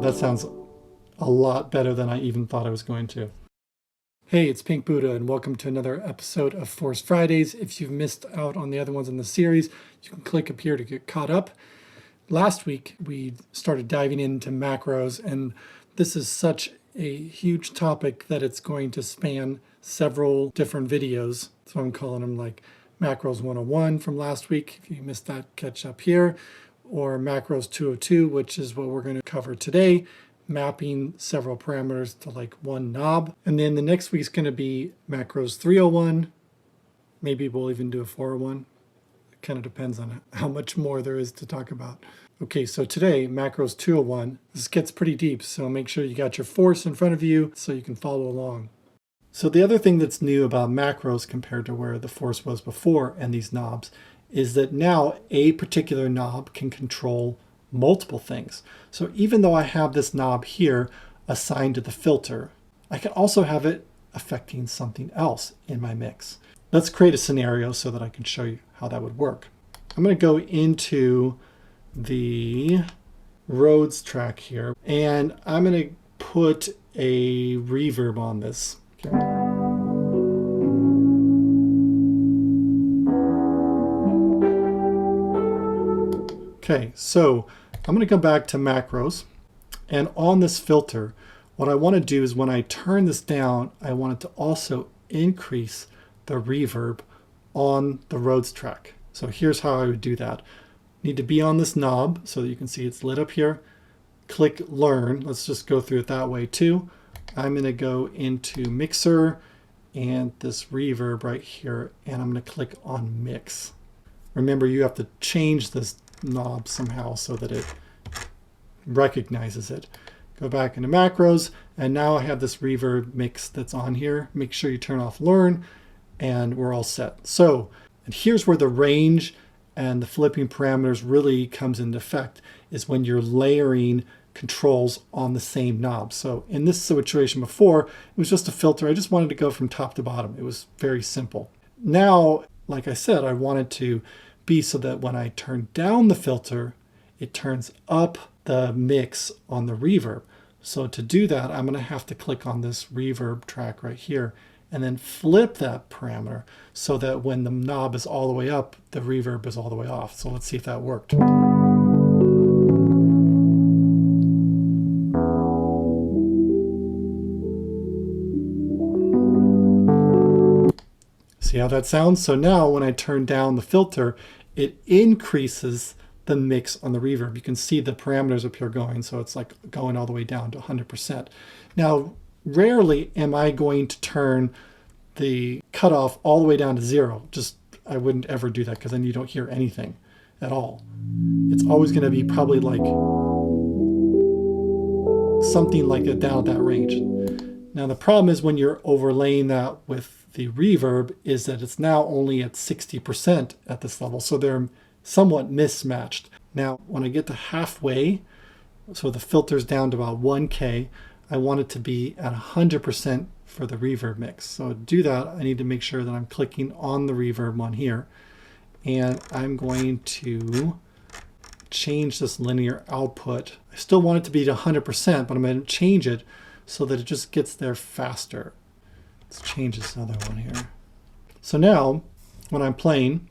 that sounds a lot better than I even thought I was going to. Hey, it's Pink Buddha, and welcome to another episode of Force Fridays. If you've missed out on the other ones in the series, you can click up here to get caught up. Last week, we started diving into macros, and this is such a huge topic that it's going to span several different videos. So I'm calling them like Macros 101 from last week. If you missed that, catch up here. Or Macros 202, which is what we're going to cover today, mapping several parameters to like one knob. And then the next week's going to be Macros 301. Maybe we'll even do a 401. It kind of depends on how much more there is to talk about. Okay, so today, Macros 201. This gets pretty deep, so make sure you got your force in front of you so you can follow along. So the other thing that's new about macros compared to where the force was before and these knobs is that now a particular knob can control multiple things. So even though I have this knob here assigned to the filter, I can also have it affecting something else in my mix. Let's create a scenario so that I can show you how that would work. I'm going to go into the Rhodes track here, and I'm going to put a reverb on this. Okay, so I'm going to go back to macros, and on this filter, what I want to do is when I turn this down, I want it to also increase the reverb on the Rhodes track. So here's how I would do that. Need to be on this knob so that you can see it's lit up here. Click Learn. Let's just go through it that way too. I'm going to go into Mixer and this reverb right here, and I'm going to click on Mix. Remember, you have to change this knob somehow so that it recognizes it. Go back into macros, and now I have this reverb mix that's on here. Make sure you turn off Learn, and we're all set. So, and here's where the range and the flipping parameters really comes into effect, is when you're layering controls on the same knob. So in this situation before, it was just a filter. I just wanted to go from top to bottom. It was very simple. Now, like I said, I wanted to be so that when I turn down the filter, it turns up the mix on the reverb. So to do that, I'm going to have to click on this reverb track right here and then flip that parameter so that when the knob is all the way up, the reverb is all the way off. So let's see if that worked. See how that sounds? So now when I turn down the filter, it increases the mix on the reverb. You can see the parameters up here going, so it's like going all the way down to 100%. Now, rarely am I going to turn the cutoff all the way down to 0. I wouldn't ever do that because then you don't hear anything at all. It's always going to be probably like something like that down at that range. Now the problem is when you're overlaying that with the reverb is that it's now only at 60% at this level. So they're somewhat mismatched. Now, when I get to halfway, so the filter's down to about 1K, I want it to be at 100% for the reverb mix. So to do that, I need to make sure that I'm clicking on the reverb one here. And I'm going to change this linear output. I still want it to be to 100%, but I'm going to change it so that it just gets there faster. Let's change this other one here. So now, when I'm playing,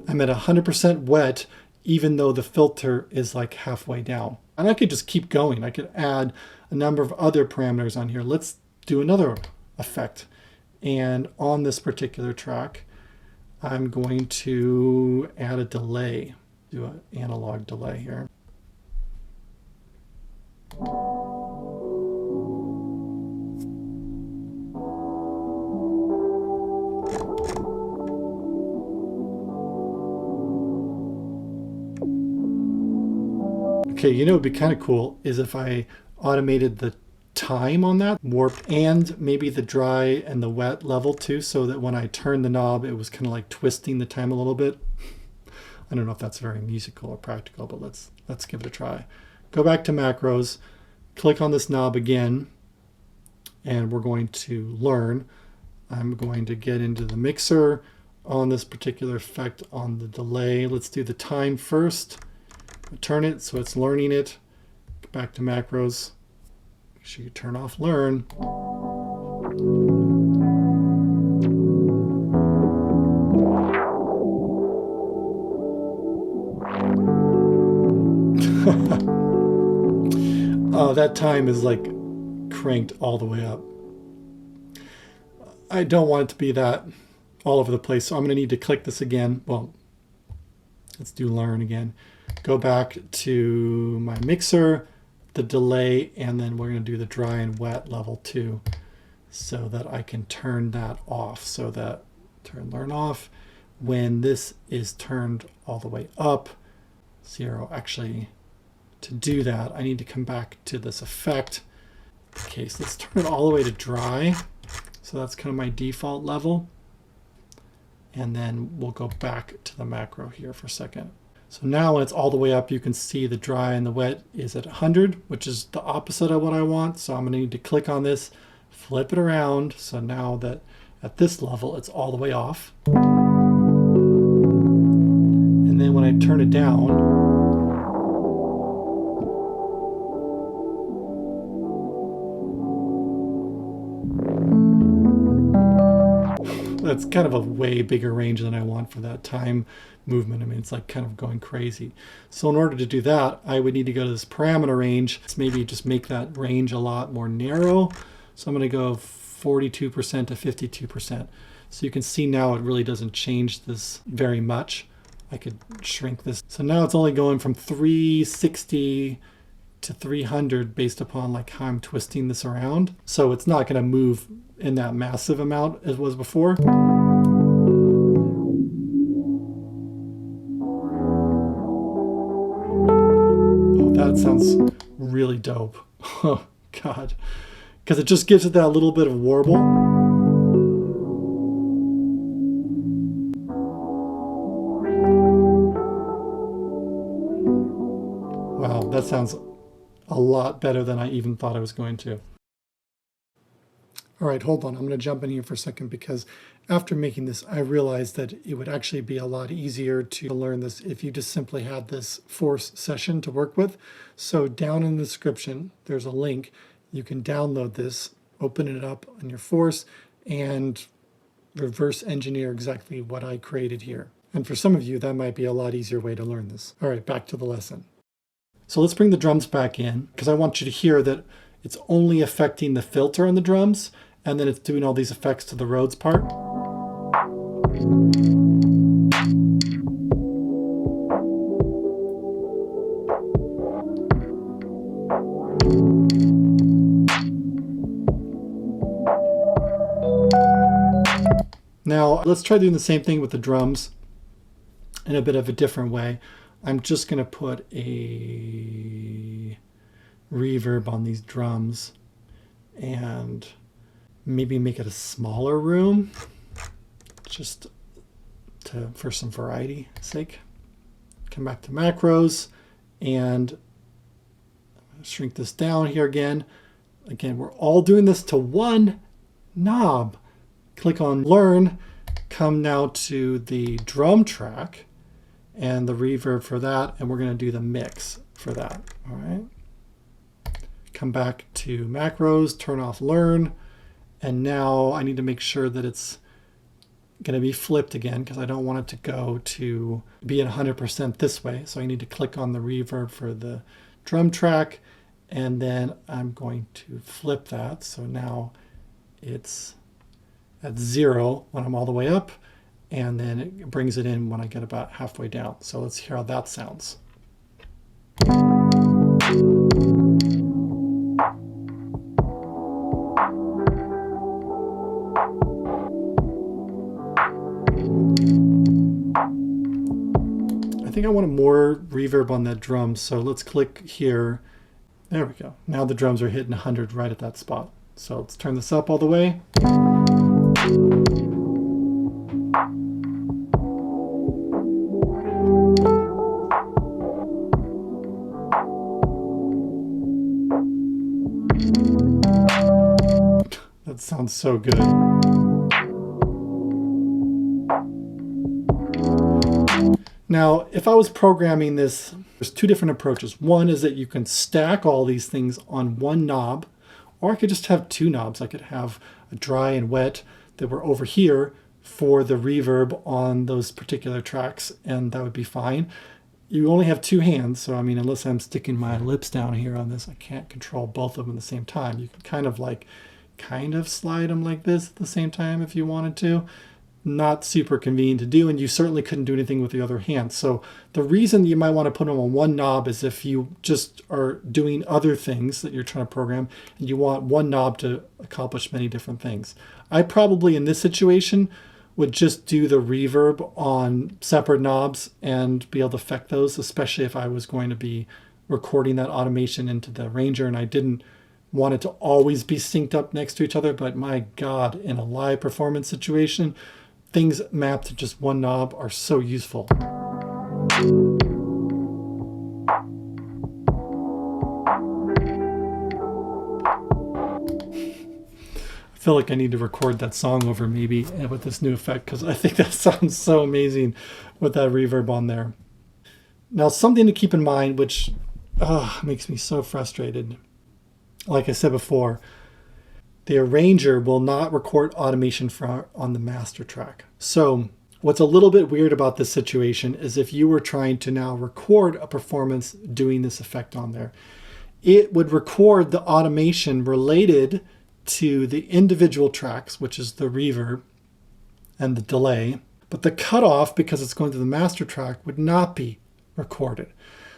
I'm at 100% wet, even though the filter is like halfway down. And I could just keep going. I could add a number of other parameters on here. Let's do another effect. And on this particular track, I'm going to add a delay, do an analog delay here. Okay, you know what would be kind of cool is if I automated the time on that warp and maybe the dry and the wet level too, so that when I turn the knob, it was kind of like twisting the time a little bit. I don't know if that's very musical or practical, but let's give it a try. Go back to macros, click on this knob again, and we're going to learn. I'm going to get into the mixer on this particular effect on the delay. Let's do the time first. Turn it so it's learning it. Back to macros. Make sure you turn off learn. Oh, that time is like cranked all the way up. I don't want it to be that all over the place, so I'm going to need to click this again. Well, let's do learn again. Go back to my mixer, the delay, and then we're going to do the dry and wet level 2 so that I can turn that off. So that turn learn off. When this is turned all the way up, 0, actually, to do that, I need to come back to this effect. Okay, so let's turn it all the way to dry. So that's kind of my default level. And then we'll go back to the macro here for a second. So now when it's all the way up, you can see the dry and the wet is at 100, which is the opposite of what I want. So I'm going to need to click on this, flip it around. So now that at this level, it's all the way off. And then when I turn it down, that's kind of a way bigger range than I want for that time movement. I mean, it's like kind of going crazy. So in order to do that, I would need to go to this parameter range. Let's maybe just make that range a lot more narrow. So I'm going to go 42% to 52%. So you can see now it really doesn't change this very much. I could shrink this. So now it's only going from 360 to 300 based upon like how I'm twisting this around. So it's not going to move in that massive amount as was before. Oh, that sounds really dope. Oh God. Because it just gives it that little bit of warble. Wow, that sounds a lot better than I even thought I was going to. All right, hold on. I'm going to jump in here for a second because after making this, I realized that it would actually be a lot easier to learn this if you just simply had this Force session to work with. So down in the description, there's a link. You can download this, open it up on your Force, and reverse engineer exactly what I created here. And for some of you, that might be a lot easier way to learn this. All right, back to the lesson. So let's bring the drums back in because I want you to hear that it's only affecting the filter on the drums, and then it's doing all these effects to the Rhodes part. Now let's try doing the same thing with the drums in a bit of a different way. I'm just going to put a reverb on these drums and maybe make it a smaller room just for some variety sake. Come back to macros and shrink this down here again. Again, we're all doing this to one knob. Click on learn, come now to the drum track and the reverb for that, and we're going to do the mix for that. All right. Come back to macros, turn off learn, and now I need to make sure that it's going to be flipped again because I don't want it to go to be at 100% this way. So I need to click on the reverb for the drum track, and then I'm going to flip that. So now it's at 0 when I'm all the way up, and then it brings it in when I get about halfway down. So let's hear how that sounds. I think I want more reverb on that drum, so let's click here. There we go. Now the drums are hitting 100 right at that spot. So let's turn this up all the way. That sounds so good. Now, if I was programming this, there's two different approaches. One is that you can stack all these things on one knob, or I could just have two knobs. I could have a dry and wet that were over here for the reverb on those particular tracks, and that would be fine. You only have two hands, so I mean, unless I'm sticking my lips down here on this, I can't control both of them at the same time. You can kind of slide them like this at the same time if you wanted to. Not super convenient to do, and you certainly couldn't do anything with the other hand. So the reason you might want to put them on one knob is if you just are doing other things that you're trying to program and you want one knob to accomplish many different things. I probably in this situation would just do the reverb on separate knobs and be able to affect those, especially if I was going to be recording that automation into the arranger and I didn't want it to always be synced up next to each other. But my God, in a live performance situation, things mapped to just one knob are so useful. I feel like I need to record that song over maybe with this new effect because I think that sounds so amazing with that reverb on there. Now, something to keep in mind, which makes me so frustrated. Like I said before, the arranger will not record automation on the master track. So what's a little bit weird about this situation is if you were trying to now record a performance doing this effect on there, it would record the automation related to the individual tracks, which is the reverb and the delay, but the cutoff, because it's going to the master track, would not be recorded.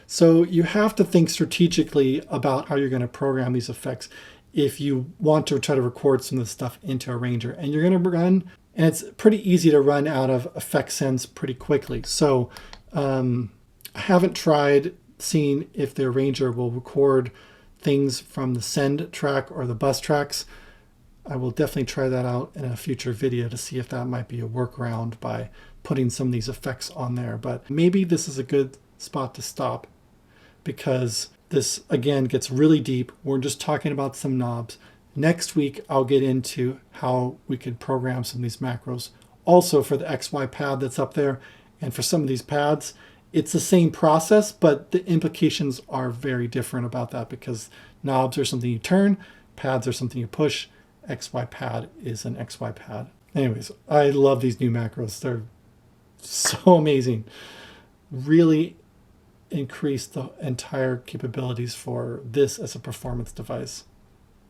So you have to think strategically about how you're going to program these effects if you want to try to record some of the stuff into Arranger. And you're going to run, and it's pretty easy to run out of effect sends pretty quickly. So I haven't tried seeing if the Arranger will record things from the send track or the bus tracks. I will definitely try that out in a future video to see if that might be a workaround by putting some of these effects on there. But maybe this is a good spot to stop because this, again, gets really deep. We're just talking about some knobs. Next week, I'll get into how we can program some of these macros. Also for the XY pad that's up there, and for some of these pads, it's the same process, but the implications are very different about that because knobs are something you turn, pads are something you push. XY pad is an XY pad. Anyways, I love these new macros. They're so amazing. Really increase the entire capabilities for this as a performance device.